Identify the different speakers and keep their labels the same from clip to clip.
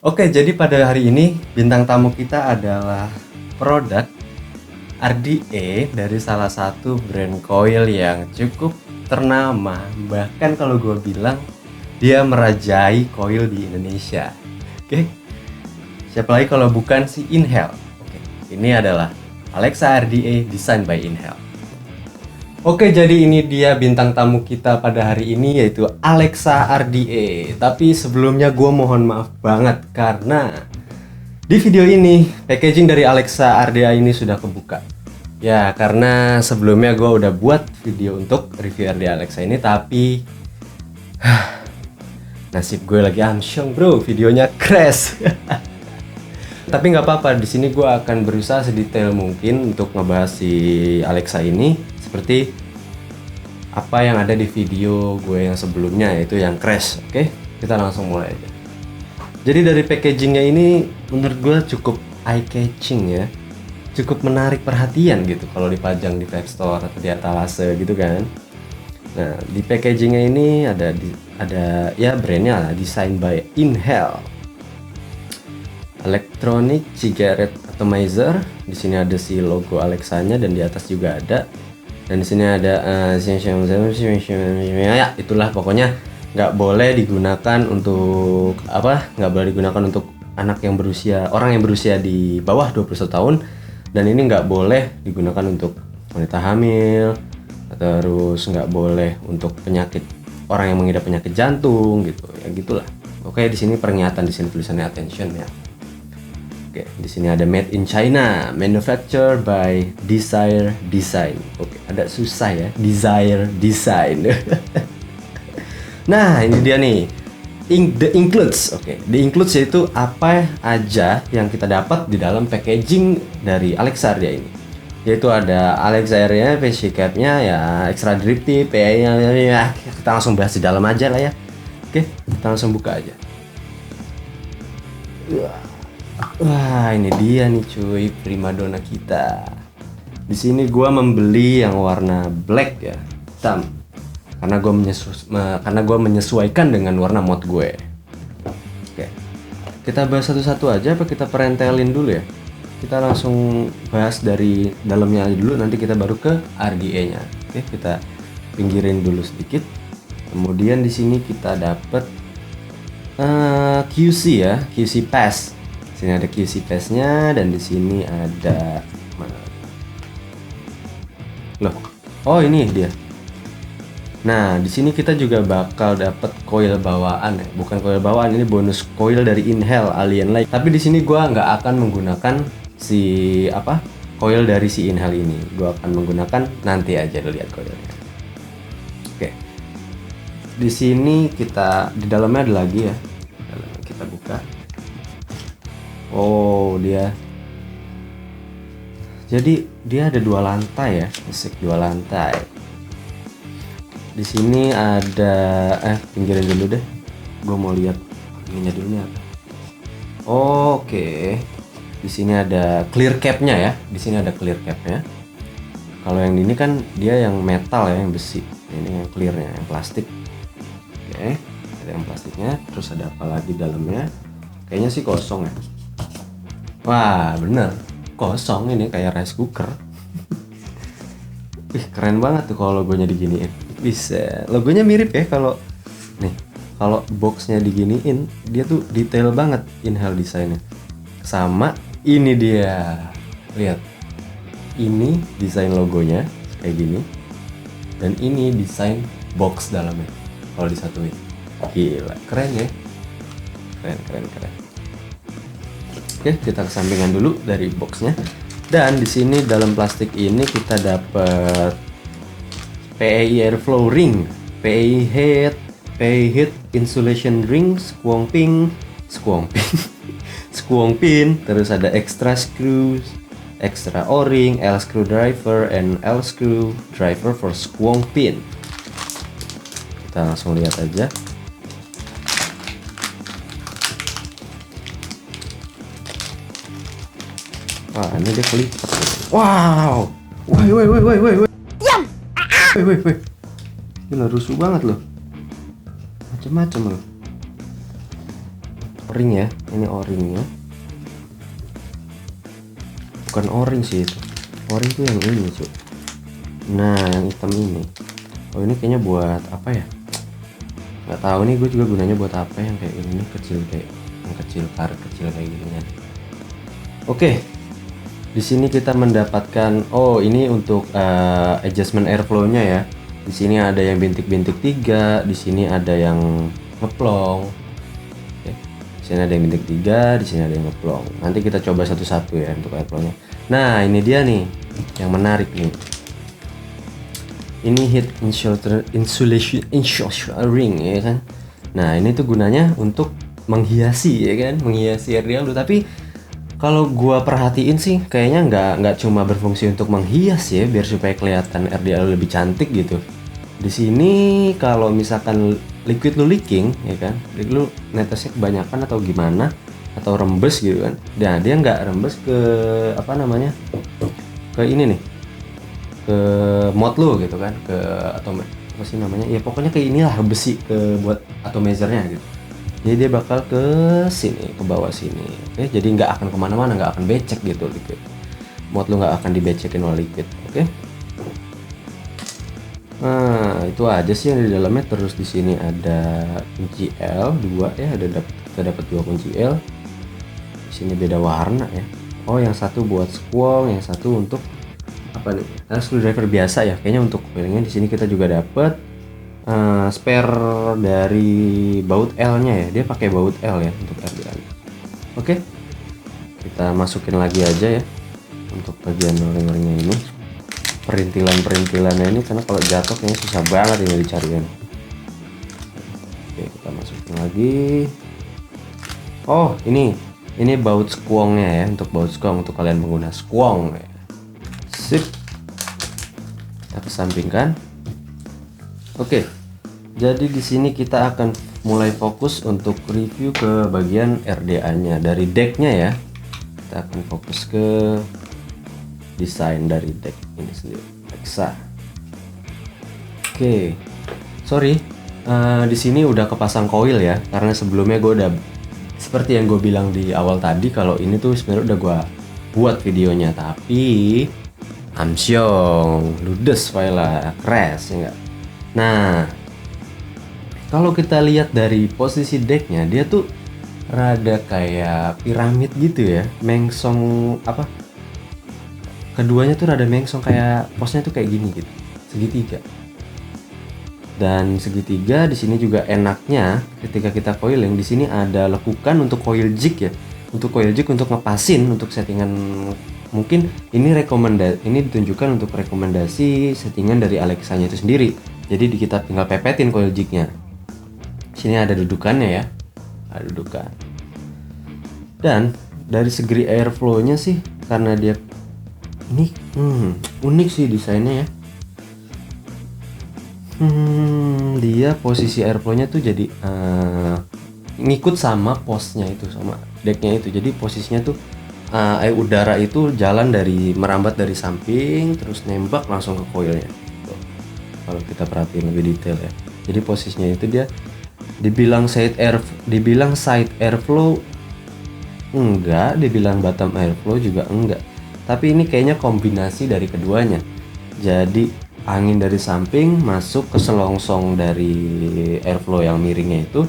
Speaker 1: Oke, jadi pada hari ini bintang tamu kita adalah produk RDA dari salah satu brand coil yang cukup ternama. Bahkan kalau gue bilang dia merajai coil di Indonesia. Oke, siapa lagi kalau bukan si Inhale. Oke, ini adalah Alexa RDA designed by Inhale. Oke, jadi ini dia bintang tamu kita pada hari ini, yaitu Alexa RDA. Tapi sebelumnya gue mohon maaf banget karena di video ini packaging dari Alexa RDA ini sudah kebuka. Ya, karena sebelumnya gue udah buat video untuk review RDA Alexa ini, tapi nasib gue lagi amsyong bro, videonya crash. Tapi nggak apa-apa, di sini gue akan berusaha sedetail mungkin untuk ngebahas si Alexa ini seperti apa yang ada di video gue yang sebelumnya, yaitu yang crash. Oke, kita langsung mulai aja. Jadi dari packagingnya ini menurut gue cukup eye catching ya, cukup menarik perhatian gitu kalau dipajang di vape store atau di etalase gitu kan. Nah, di packagingnya ini ada ya brandnya lah, design by Inhale. Electronic Cigarette Atomizer. Di sini ada si logo Alexa-nya dan di atas juga ada. Dan di sini ada ya itulah pokoknya nggak boleh digunakan untuk apa? Nggak boleh digunakan untuk orang yang berusia di bawah 21 tahun, dan ini nggak boleh digunakan untuk wanita hamil, terus nggak boleh untuk orang yang mengidap penyakit jantung gitu ya, gitulah. Oke, di sini peringatan, di sini tulisannya attention ya. Oke, di sini ada made in China, manufactured by Desire Design. Oke, ada susah ya, Desire Design. Nah, ini dia nih. The includes. Oke, the includes yaitu apa aja yang kita dapat di dalam packaging dari Alexa RDA ini. Yaitu ada Alexa RDA, face cap-nya ya, extra drip tip, ya, kita langsung bahas di dalam aja lah ya. Oke, kita langsung buka aja. Wah, ini dia nih cuy, primadona kita. Di sini gua membeli yang warna black ya, hitam. Karena gua menyesuaikan dengan warna mod gue. Oke. Kita bahas satu-satu aja apa kita perentelin dulu ya? Kita langsung bahas dari dalamnya aja dulu, nanti kita baru ke RDA-nya. Oke, kita pinggirin dulu sedikit. Kemudian di sini kita dapat QC ya, QC Pass. Sini ada QC Pass-nya dan di sini ada mana? Loh. Oh, ini dia. Nah, di sini kita juga bakal dapat coil bawaan ya. Bukan coil bawaan, ini bonus coil dari Inhale Alien Light. Tapi di sini gua nggak akan menggunakan coil dari si Inhale ini. Gua akan menggunakan nanti aja lihat coilnya. Oke. Di sini di dalamnya ada lagi ya. Kita buka. Oh, jadi dia ada 2 lantai ya, dua lantai. Di sini ada pinggirin dulu deh, gue mau lihat ininya dulu nih apa. Oke, di sini ada clear cap-nya ya, di sini ada clear cap-nya. Kalau yang ini kan dia yang metal ya, yang besi. Ini yang clear-nya, yang plastik. Oke, ada yang plastiknya. Terus ada apa lagi dalamnya? Kayaknya sih kosong ya. Wah, bener, kosong, ini kayak rice cooker. Wih, keren banget tuh kalau logonya diginiin. Bisa, logonya mirip ya kalau boxnya diginiin, dia tuh detail banget Inhale desainnya. Sama ini dia, lihat, ini desain logonya kayak gini, dan ini desain box dalamnya. Kalau disatuin, gila, keren ya, keren. Oke, kita kesampingan dulu dari boxnya. Dan di sini dalam plastik ini kita dapat PAI Airflow Ring, PAI Heat Insulation Ring, squong pin, terus ada extra screws, extra O-ring, L screwdriver, and L screwdriver for squong pin. Kita langsung lihat aja. Wah, ini dia kelipat. Wow. Woi. Diam. Woi. Gila, rusuh banget loh. Macem-macem loh. ring ya, ini O-ringnya. Bukan O-ring sih itu, O-ring tuh yang ini cuy. Nah yang hitam ini, oh ini kayaknya buat apa ya, nggak tahu nih, gue juga gunanya buat apa. Yang kayak ini kecil, kayak yang kecil, karet kecil kayak gini kan. Oke, di sini kita mendapatkan, oh ini untuk adjustment airflow-nya ya. Di sini ada yang bintik-bintik 3, di sini ada yang ngeplong. Oke. Di sini ada yang bintik 3, di sini ada yang ngeplong. Nanti kita coba satu-satu ya untuk airflow-nya. Nah, ini dia nih yang menarik nih. Ini heat insulation ring ya kan. Nah, ini tuh gunanya untuk menghiasi ya kan, menghiasi RDL. Tapi kalau gua perhatiin sih kayaknya nggak cuma berfungsi untuk menghias ya, biar supaya kelihatan RDL lebih cantik gitu. Di sini kalau misalkan liquid lu leaking ya kan, liquid lu netesnya kebanyakan atau gimana, atau rembes gitu kan. Nah, dia nggak rembes ke apa namanya, ke ini nih, ke mod lu gitu kan, ke atau apa sih namanya ya, pokoknya ke inilah besi, ke buat atomizernya gitu. Jadi dia bakal ke sini, ke bawah sini. Oke, jadi nggak akan kemana-mana, nggak akan becek gitu liquid. Mod lu nggak akan dibecekin oleh liquid. Oke. Nah, itu aja sih yang di dalamnya. Terus di sini ada kunci L 2 ya, kita dapat 2 kunci L. Di sini beda warna ya. Oh, yang satu buat squong, yang satu untuk apa nih? Screwdriver biasa ya. Kayaknya untuk coilingnya di sini kita juga dapat spare dari baut L-nya ya. Dia pakai baut L ya untuk RDA. Oke. Kita masukin lagi aja ya untuk bagian ring-ringnya ini. Perintilan-perintilannya ini, karena kalau jatuh kayaknya susah banget ini dicariin. Oke, kita masukin lagi. Oh, ini baut squongnya ya, untuk baut squong, untuk kalian pengguna squong ya. Sip. Kita kesampingkan. Oke, jadi di sini kita akan mulai fokus untuk review ke bagian RDA-nya dari decknya ya. Kita akan fokus ke desain dari deck ini sendiri, Hexa. Oke, sorry, di sini udah kepasang coil ya, karena sebelumnya gue udah, seperti yang gue bilang di awal tadi, kalau ini tuh sebenarnya udah gue buat videonya, tapi amsyong, ludes file crash ya enggak. Nah, kalau kita lihat dari posisi decknya, dia tuh rada kayak piramid gitu ya, mengsong apa? Keduanya tuh rada mengsong, kayak posnya tuh kayak gini gitu, segitiga. Dan segitiga di sini juga enaknya ketika kita coiling, di sini ada lekukan untuk coil jig ya, untuk coil jig untuk ngepasin untuk settingan. Mungkin ini ini ditunjukkan untuk rekomendasi settingan dari Alexa-nya itu sendiri. Jadi kita tinggal pepetin coil jignya. Sini ada dudukannya ya, ada dudukan. Dan dari segi airflow-nya sih, karena dia ini unik sih desainnya ya. Dia posisi airflow-nya tuh jadi ngikut sama posnya itu, sama decknya itu. Jadi posisinya tuh air udara itu jalan dari, merambat dari samping terus nembak langsung ke coilnya. Kalau kita perhatiin lebih detail ya. Jadi posisinya itu dia dibilang side airflow enggak, dibilang bottom airflow juga enggak. Tapi ini kayaknya kombinasi dari keduanya. Jadi angin dari samping masuk ke selongsong dari airflow yang miringnya itu,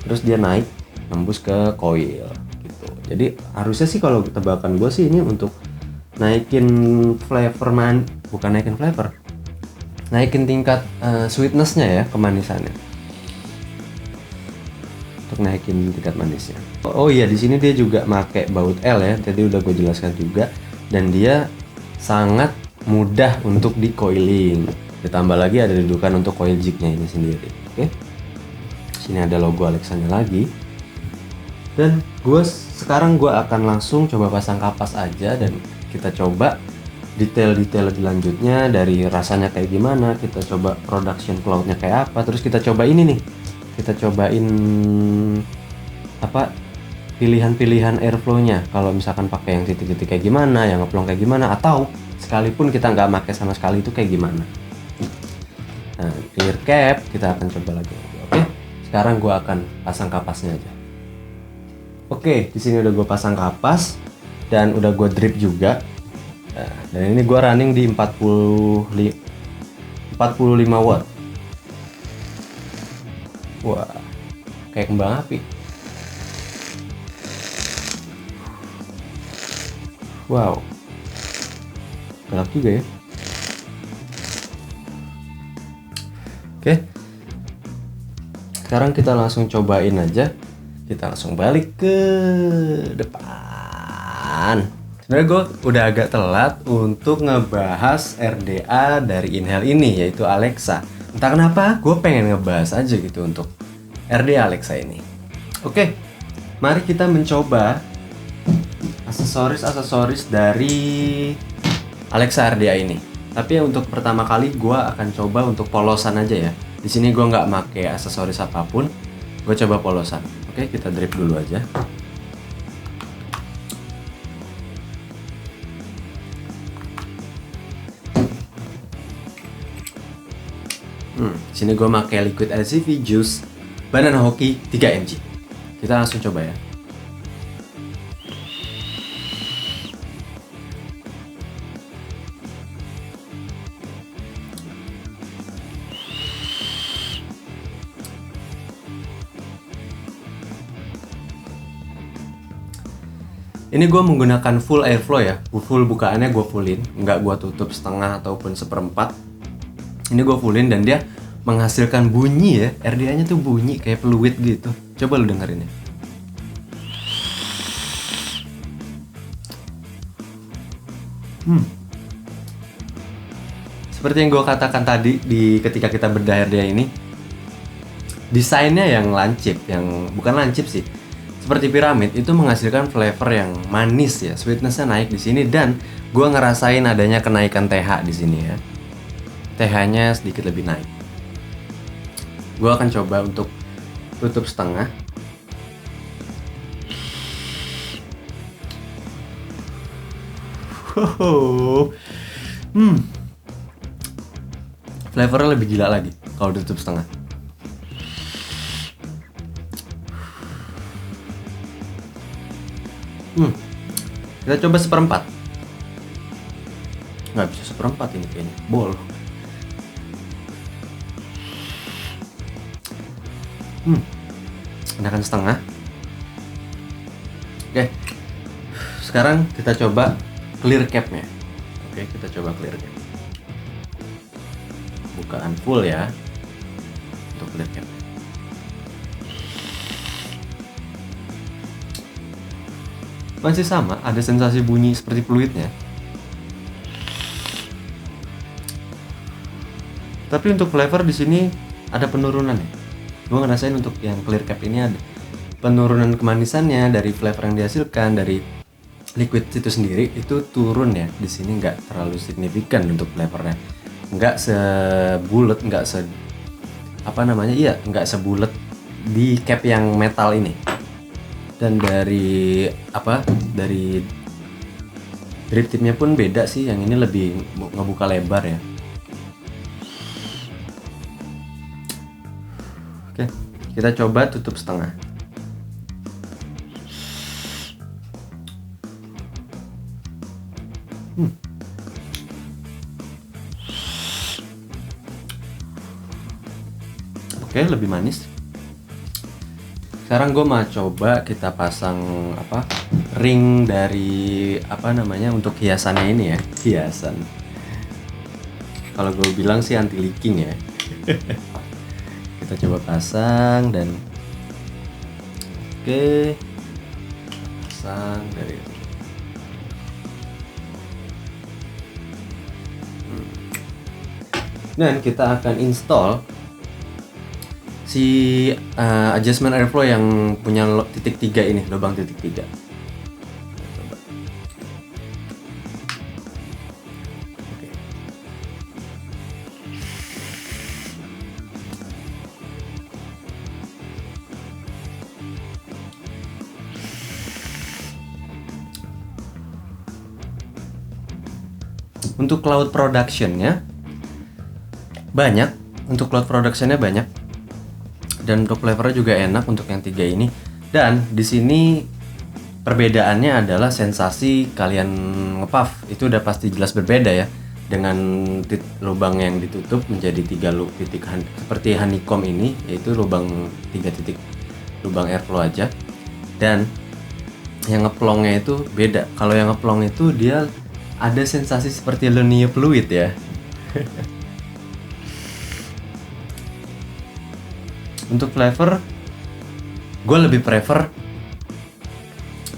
Speaker 1: terus dia naik nembus ke coil gitu. Jadi harusnya sih kalau tebakan gue sih ini untuk naikin flavor, bukan naikin flavor, naikin tingkat sweetnessnya ya, kemanisannya, untuk naikin tingkat manisnya. Oh iya, di sini dia juga pakai baut L ya, tadi udah gue jelaskan juga, dan dia sangat mudah untuk di coiling. Ditambah lagi ada dudukan untuk coil jignya ini sendiri. Oke, sini ada logo Alexa-nya lagi. Dan sekarang gue akan langsung coba pasang kapas aja, dan kita coba detail-detail selanjutnya, dari rasanya kayak gimana, kita coba production cloud-nya kayak apa, terus kita coba ini nih, kita cobain apa pilihan-pilihan airflow-nya, kalau misalkan pakai yang titik-titik kayak gimana, yang ngeplong kayak gimana, atau sekalipun kita nggak pakai sama sekali itu kayak gimana. Nah, clear cap kita akan coba lagi. Oke, sekarang gua akan pasang kapasnya aja. Oke, di sini udah gue pasang kapas dan udah gue drip juga. Nah, dan ini gue running di 45 watt. Wah, kayak kembang api. Wow, galak juga ya. Oke, sekarang kita langsung cobain aja. Kita langsung balik ke depan. Sebenarnya gue udah agak telat untuk ngebahas RDA dari Inhale ini, yaitu Alexa. Entah kenapa gue pengen ngebahas aja gitu untuk RDA Alexa ini. Oke, mari kita mencoba aksesoris dari Alexa RDA ini. Tapi untuk pertama kali gue akan coba untuk polosan aja ya. Di sini gue nggak pakai aksesoris apapun. Gue coba polosan. Oke, kita drip dulu aja. Sini gue pakai liquid LCV juice Banana Hoki 3 mg. Kita langsung coba ya. Ini gue menggunakan full airflow ya. Full bukaannya gue fullin, nggak gue tutup setengah ataupun seperempat. Ini gue fullin dan dia menghasilkan bunyi ya. RDA-nya tuh bunyi kayak fluid gitu. Coba lu dengerin ya. Seperti yang gue katakan tadi ketika kita bedah RDA ini, desainnya yang lancip, yang bukan lancip sih. Seperti piramid itu menghasilkan flavor yang manis ya, sweetness-nya naik di sini dan gue ngerasain adanya kenaikan TH di sini ya. TH-nya sedikit lebih naik. Gue akan coba untuk tutup setengah. Flavornya lebih gila lagi kalau ditutup setengah. Kita coba seperempat. Nggak bisa seperempat ini kayaknya. Bol. Enakan setengah. Oke. Sekarang kita coba clear cap-nya. Oke, kita coba clear cap. Bukaan full ya. Untuk clear cap. Masih sama, ada sensasi bunyi seperti fluidnya. Tapi untuk flavor di sini ada penurunan ya. Gue ngerasain untuk yang clear cap ini ada penurunan kemanisannya dari flavor yang dihasilkan dari liquid itu sendiri itu turun ya. Di sini nggak terlalu signifikan untuk flavornya. Nggak sebulet, nggak sebulet di cap yang metal ini. Dan dari drip tipnya pun beda sih, yang ini lebih ngebuka lebar ya. Oke, kita coba tutup setengah. Oke, lebih manis. Sekarang gue mau coba kita pasang ring dari untuk hiasannya ini ya, hiasan. Kalau gue bilang sih anti leaking ya. Kita coba pasang dan oke, pasang dari dan kita akan install si adjustment airflow yang punya titik 3 ini, lubang titik 3. Coba. Oke. Untuk cloud productionnya banyak, dan untuk flavornya juga enak untuk yang 3 ini. Dan di sini perbedaannya adalah sensasi kalian ngepuff itu udah pasti jelas berbeda ya, dengan lubang yang ditutup menjadi 3 titik seperti honeycomb ini, yaitu lubang 3 titik lubang airflow aja. Dan yang ngeplongnya itu beda. Kalau yang ngeplong itu dia ada sensasi seperti lo niup fluid ya. Untuk flavor gue lebih prefer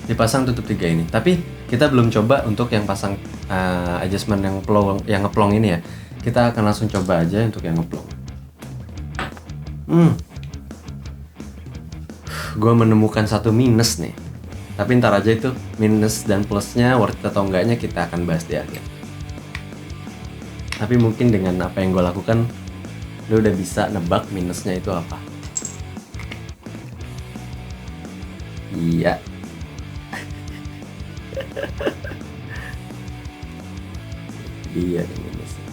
Speaker 1: dipasang tutup 3 ini. Tapi kita belum coba untuk yang pasang adjustment yang ngeplong ini ya. Kita akan langsung coba aja untuk yang ngeplong. Gue menemukan satu minus nih. Tapi ntar aja itu minus dan plusnya worth it atau enggaknya kita akan bahas di akhir. Tapi mungkin dengan apa yang gue lakukan, lo udah bisa nebak minusnya itu apa. Iya. Iya minusnya.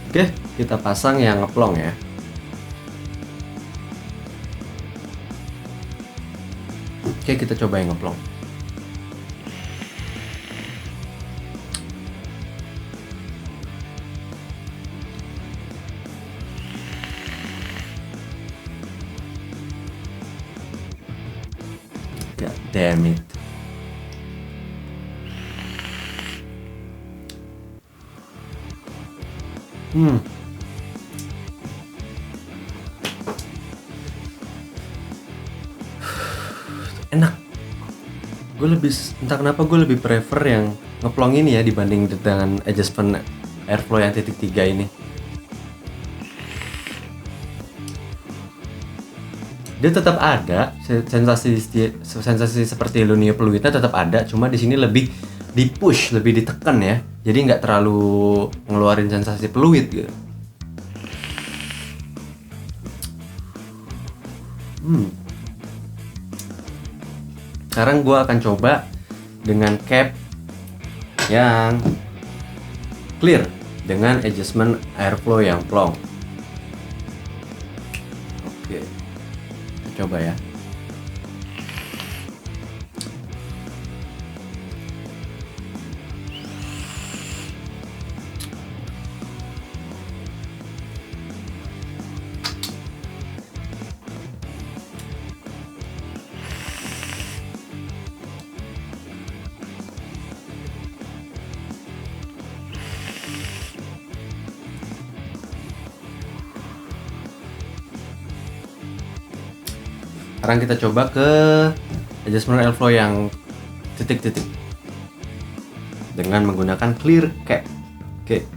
Speaker 1: Oke, kita pasang yang ngeplong ya. Oke, kita coba yang ngeplong. God damn it. Enak. Gue lebih, entah kenapa gue lebih prefer yang ngeplong ini ya dibanding dengan adjustment airflow yang titik 3 ini. Dia tetap ada sensasi seperti lo niup fluidnya tetap ada, cuma di sini lebih di push, lebih ditekan ya. Jadi nggak terlalu ngeluarin sensasi fluid gitu. Sekarang gue akan coba dengan cap yang clear dengan adjustment airflow yang plong. Oke, kita coba ya. Sekarang kita coba ke adjustment airflow yang titik-titik dengan menggunakan clear cap. Oke,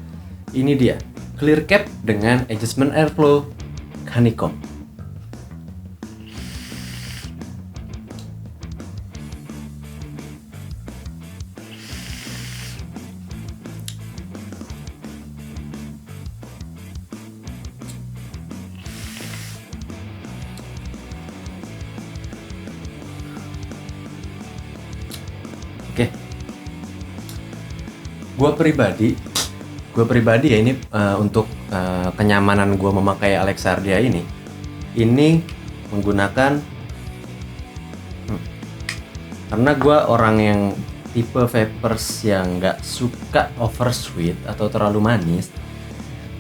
Speaker 1: ini dia clear cap dengan adjustment airflow honeycomb. Oke, gue pribadi ya ini untuk kenyamanan gue memakai Alexardia ini menggunakan karena gue orang yang tipe vapers yang nggak suka over sweet atau terlalu manis.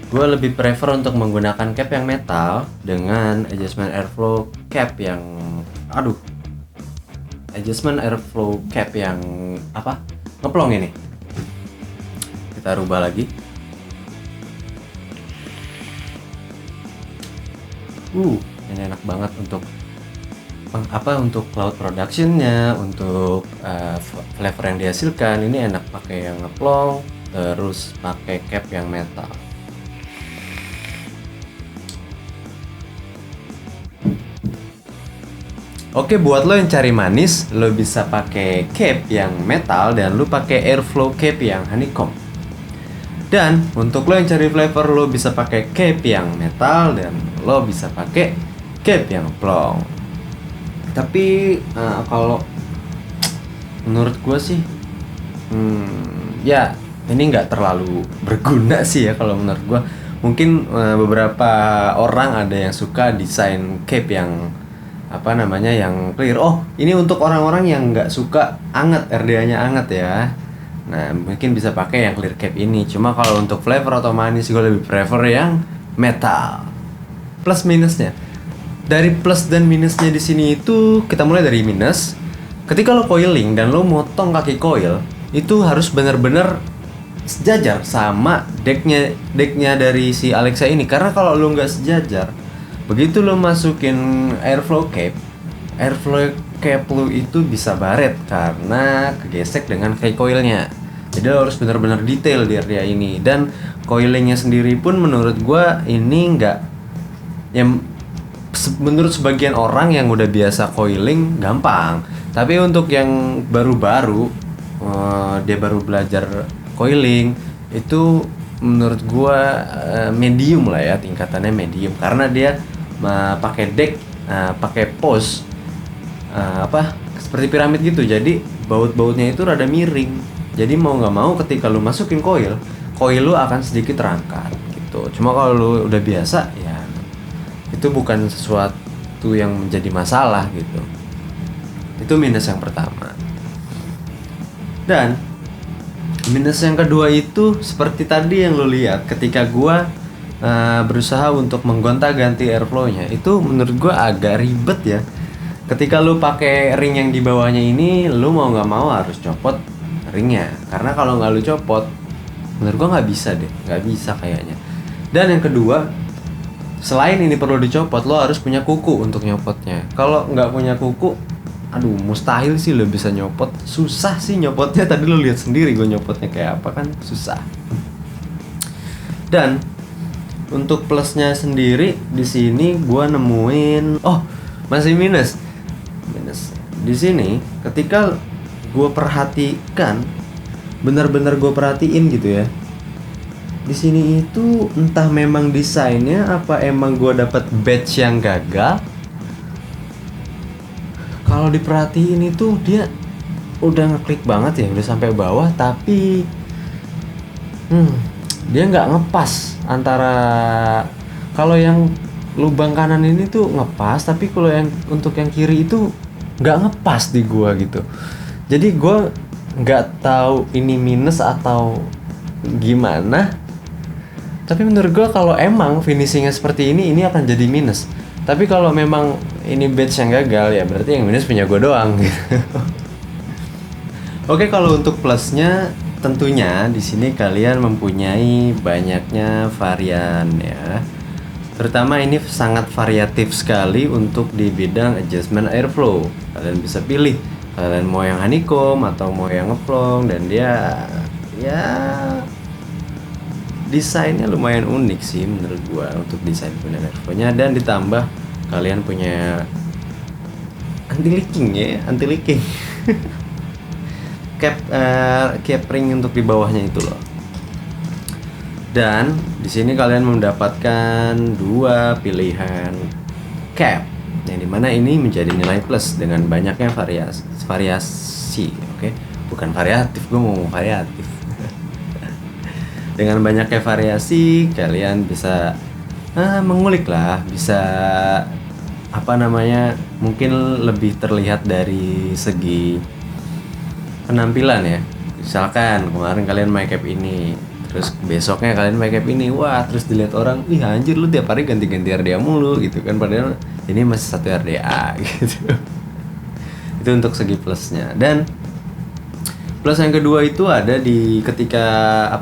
Speaker 1: Gue lebih prefer untuk menggunakan cap yang metal dengan adjustment airflow cap yang ngeplong ini. Kita rubah lagi. Ini enak banget untuk cloud productionnya, untuk flavor yang dihasilkan. Ini enak pakai yang ngeplong, terus pakai cap yang metal. Oke, buat lo yang cari manis, lo bisa pakai cap yang metal dan lo pakai airflow cap yang honeycomb. Dan untuk lo yang cari flavor, lo bisa pakai cap yang metal dan lo bisa pakai cap yang plong. Tapi kalau menurut gue sih, ya ini nggak terlalu berguna sih ya kalau menurut gue. Mungkin beberapa orang ada yang suka desain cap yang apa namanya yang clear. Oh, ini untuk orang-orang yang nggak suka anget, RDA-nya anget ya. Nah, mungkin bisa pakai yang clear cap ini. Cuma kalau untuk flavor atau manis gue lebih prefer yang metal. Plus minusnya. Dari plus dan minusnya di sini itu kita mulai dari minus. Ketika lo coiling dan lo motong kaki coil, itu harus benar-benar sejajar sama decknya dari si Alexa ini. Karena kalau lo nggak sejajar, begitu lo masukin airflow cap lo itu bisa baret karena kegesek dengan kaki coilnya. Jadi lo harus benar-benar detail di area ini. Dan coilingnya sendiri pun menurut gua ini nggak, yang menurut sebagian orang yang udah biasa coiling gampang, tapi untuk yang baru-baru dia baru belajar coiling itu menurut gua medium lah ya, tingkatannya medium, karena dia pakai deck, pakai pose seperti piramid gitu. Jadi baut-bautnya itu rada miring. Jadi mau nggak mau ketika lu masukin coil lu akan sedikit terangkat gitu. Cuma kalau lu udah biasa ya itu bukan sesuatu yang menjadi masalah gitu. Itu minus yang pertama. Dan minus yang kedua itu seperti tadi yang lu lihat ketika gua berusaha untuk menggonta-ganti airflow-nya, itu menurut gua agak ribet ya. Ketika lu pakai ring yang di bawahnya ini, lu mau nggak mau harus copot ringnya, karena kalau nggak lu copot, menurut gua nggak bisa kayaknya. Dan yang kedua, selain ini perlu dicopot, lo harus punya kuku untuk nyopotnya. Kalau nggak punya kuku, aduh mustahil sih lo bisa nyopot. Susah sih nyopotnya, tadi lo lihat sendiri gue nyopotnya kayak apa kan, susah. Dan untuk plusnya sendiri di sini gue nemuin, masih minus. Di sini ketika gue perhatikan, benar-benar gue perhatiin gitu ya. Di sini itu entah memang desainnya apa emang gue dapet batch yang gagal. Kalau diperhatiin itu dia udah ngeklik banget ya, udah sampai bawah, tapi dia nggak ngepas antara, kalau yang lubang kanan ini tuh ngepas, tapi kalau yang untuk yang kiri itu nggak ngepas di gua gitu. Jadi gua nggak tahu ini minus atau gimana. Tapi menurut gua kalau emang finishingnya seperti ini akan jadi minus. Tapi kalau memang ini batch yang gagal, ya berarti yang minus punya gua doang gitu. Oke, kalau untuk plusnya tentunya di sini kalian mempunyai banyaknya varian ya. Terutama ini sangat variatif sekali untuk di bidang adjustment airflow. Kalian bisa pilih kalian mau yang honeycomb atau mau yang ngeplong, dan dia ya desainnya lumayan unik sih menurut gua untuk desain punya airflow-nya. Dan ditambah kalian punya anti leaking cap ring untuk di bawahnya itu loh. Dan di sini kalian mendapatkan dua pilihan cap, yang dimana ini menjadi nilai plus dengan banyaknya variasi, oke? Bukan variatif, gue mau ngomong variatif. Dengan banyaknya variasi, kalian bisa mengulik lah, bisa mungkin lebih terlihat dari segi penampilan ya. Misalkan kemarin kalian make up ini, terus besoknya kalian make up ini, wah terus dilihat orang, ih anjir lu tiap hari ganti-ganti RDA mulu gitu kan, padahal ini masih satu RDA gitu. Itu untuk segi plusnya. Dan plus yang kedua itu ada di ketika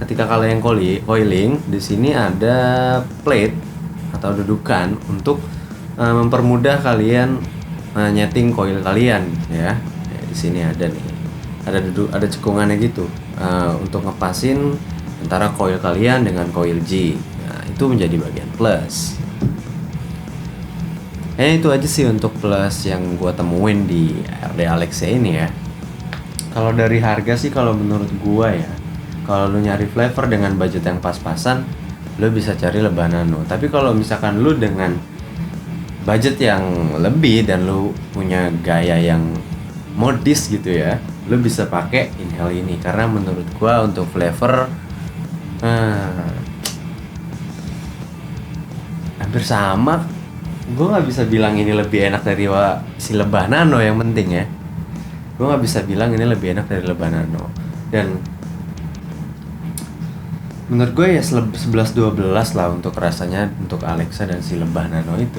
Speaker 1: kalian coiling, di sini ada plate atau dudukan untuk mempermudah kalian nyeting coil kalian ya. Di sini ada nih, ada cekungannya gitu untuk ngepasin antara coil kalian dengan coil G. Nah, itu menjadi bagian plus. Itu aja sih untuk plus yang gua temuin di RDA Alexa ini ya. Kalau dari harga sih, kalau menurut gua ya, kalau lu nyari flavor dengan budget yang pas-pasan, lu bisa cari Lebah Nano. Tapi kalau misalkan lu dengan budget yang lebih dan lu punya gaya yang modis gitu ya, lu bisa pakai Inhale ini, karena menurut gua untuk flavor hampir sama gue nggak bisa bilang ini lebih enak dari si lebah nano. Yang penting ya, gue nggak bisa bilang ini lebih enak dari lebah nano. Dan menurut gue ya 11-12 lah untuk rasanya untuk Alexa dan si lebah nano itu.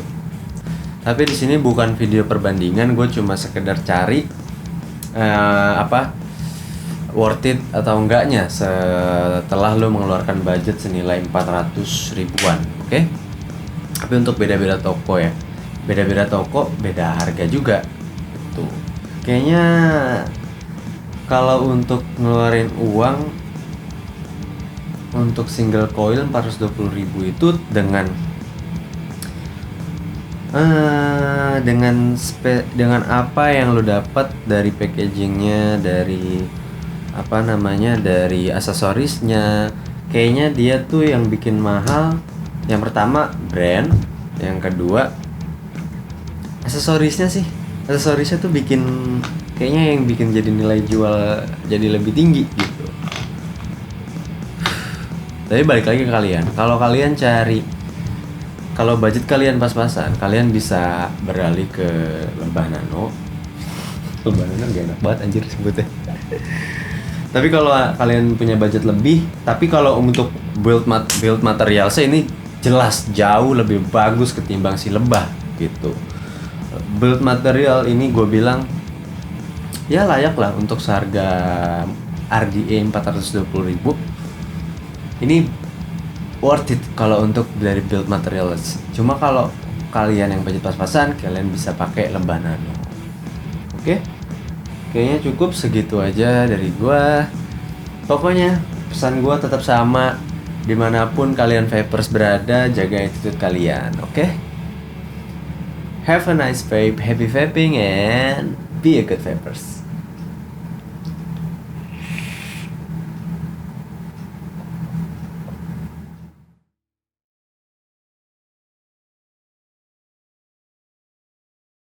Speaker 1: Tapi di sini bukan video perbandingan, gue cuma sekedar cari worth it atau enggaknya setelah lo mengeluarkan budget senilai 400 ribuan. Oke? Tapi untuk beda-beda toko ya, beda-beda toko beda harga juga tuh. Kayaknya kalau untuk ngeluarin uang untuk single coil 420 ribu itu dengan dengan apa yang lo dapat dari packagingnya, dari dari aksesorisnya, kayaknya dia tuh yang bikin mahal. Yang pertama brand, yang kedua aksesorisnya sih. Aksesorisnya tuh kayaknya yang bikin jadi nilai jual jadi lebih tinggi gitu. Tapi balik lagi ke kalian. Kalau budget kalian pas-pasan, kalian bisa beralih ke lebah nano. Lebah nano gak enak banget anjir sebutnya. Tapi kalau kalian punya budget lebih, tapi kalau untuk build material saya ini jelas jauh lebih bagus ketimbang si lebah gitu. Build material ini gue bilang ya layak lah untuk seharga RDA 420 ribu. Ini worth it kalau untuk dari build materials. Cuma kalau kalian yang budget pas-pasan, kalian bisa pakai lebah nano. Oke? Kayaknya cukup segitu aja dari gua. Pokoknya pesan gua tetap sama, dimanapun kalian vapers berada, jaga attitude kalian. Oke? Have a nice vape, happy vaping, and be a good vapers.